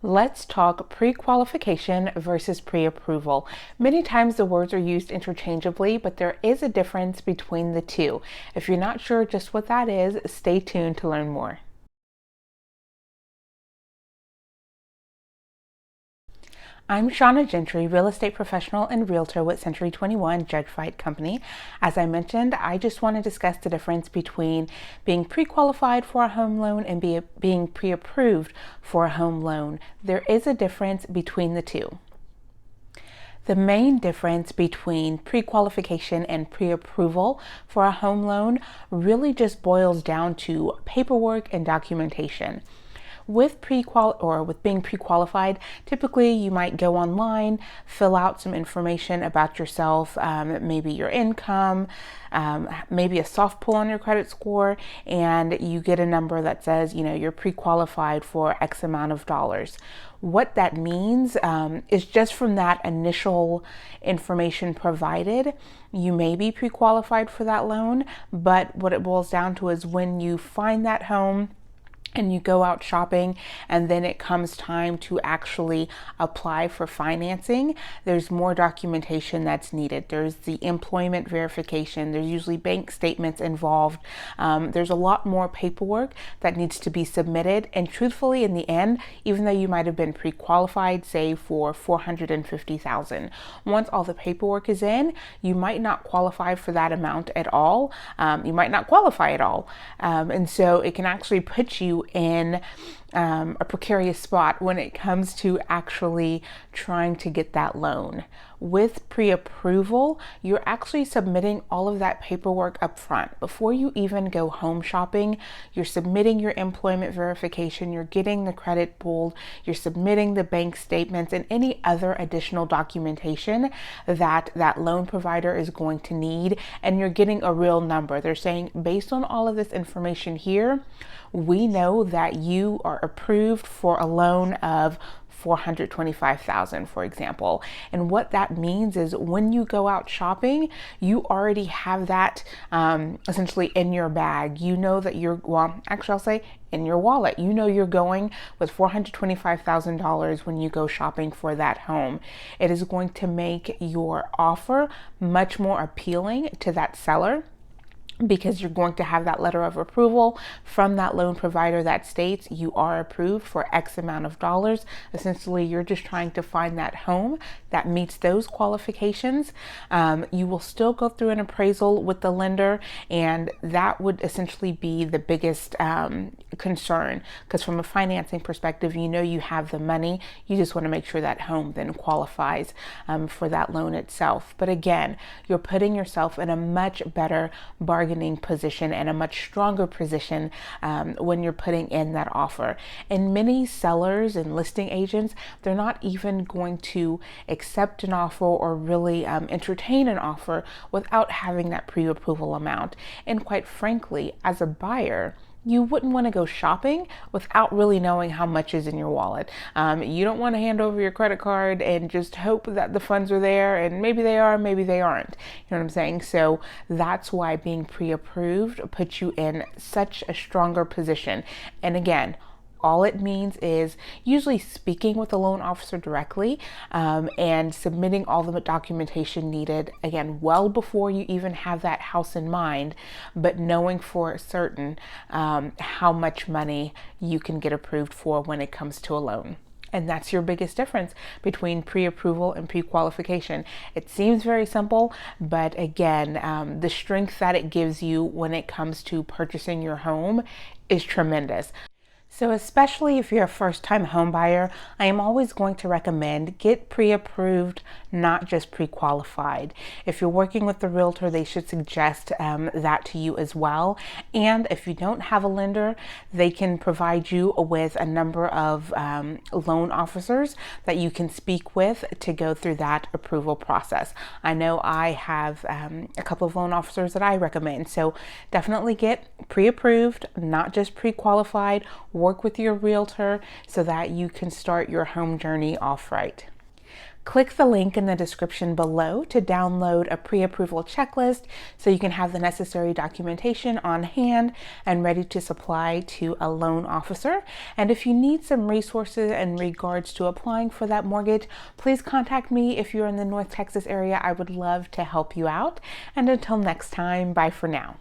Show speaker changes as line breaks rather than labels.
Let's talk pre-qualification versus pre-approval. Many times the words are used interchangeably, but there is a difference between the two. If you're not sure just what that is, stay tuned to learn more. I'm Shauna Gentry, real estate professional and realtor with Century 21 Judge Fight Company. As I mentioned, I just want to discuss the difference between being pre-qualified for a home loan and being pre-approved for a home loan. There is a difference between the two. The main difference between pre-qualification and pre-approval for a home loan really just boils down to paperwork and documentation. With being pre-qualified, typically you might go online, fill out some information about yourself, maybe your income, maybe a soft pull on your credit score, and you get a number that says, you're pre-qualified for X amount of dollars. What that means is just from that initial information provided, you may be pre-qualified for that loan, but what it boils down to is when you find that home, and you go out shopping and then it comes time to actually apply for financing, there's more documentation that's needed. There's the employment verification, there's usually bank statements involved. There's a lot more paperwork that needs to be submitted, and truthfully in the end, even though you might have been pre-qualified, say for $450,000, once all the paperwork is in, you might not qualify for that amount at all. You might not qualify at all. And so it can actually put you in a precarious spot when it comes to actually trying to get that loan. With pre-approval, you're actually submitting all of that paperwork up front. Before you even go home shopping, you're submitting your employment verification, you're getting the credit pulled, you're submitting the bank statements and any other additional documentation that that loan provider is going to need, and you're getting a real number. They're saying, based on all of this information here, we know that you are approved for a loan of $425,000, for example. And what that means is when you go out shopping, you already have that essentially in your bag. You know that I'll say in your wallet. You know you're going with $425,000 when you go shopping for that home. It is going to make your offer much more appealing to that seller, because you're going to have that letter of approval from that loan provider that states you are approved for X amount of dollars. Essentially, you're just trying to find that home that meets those qualifications. You will still go through an appraisal with the lender, and that would essentially be the biggest concern, because from a financing perspective, you have the money. You just want to make sure that home then qualifies for that loan itself. But again, you're putting yourself in a much better bargaining position and a much stronger position when you're putting in that offer. And many sellers and listing agents, they're not even going to accept an offer or really entertain an offer without having that pre-approval amount. And quite frankly, as a buyer, you wouldn't want to go shopping without really knowing how much is in your wallet. You don't want to hand over your credit card and just hope that the funds are there, and maybe they are, maybe they aren't. You know what I'm saying? So that's why being pre-approved puts you in such a stronger position. And again, all it means is usually speaking with the loan officer directly and submitting all the documentation needed, again, well before you even have that house in mind, but knowing for certain how much money you can get approved for when it comes to a loan. And that's your biggest difference between pre-approval and pre-qualification. It seems very simple, but again, the strength that it gives you when it comes to purchasing your home is tremendous. So especially if you're a first-time home buyer, I am always going to recommend get pre-approved, not just pre-qualified. If you're working with the realtor, they should suggest that to you as well. And if you don't have a lender, they can provide you with a number of loan officers that you can speak with to go through that approval process. I know I have a couple of loan officers that I recommend. So definitely get pre-approved, not just pre-qualified. Work with your realtor so that you can start your home journey off right. Click the link in the description below to download a pre-approval checklist so you can have the necessary documentation on hand and ready to supply to a loan officer. And if you need some resources in regards to applying for that mortgage, please contact me. If you're in the North Texas area, I would love to help you out. And until next time, bye for now.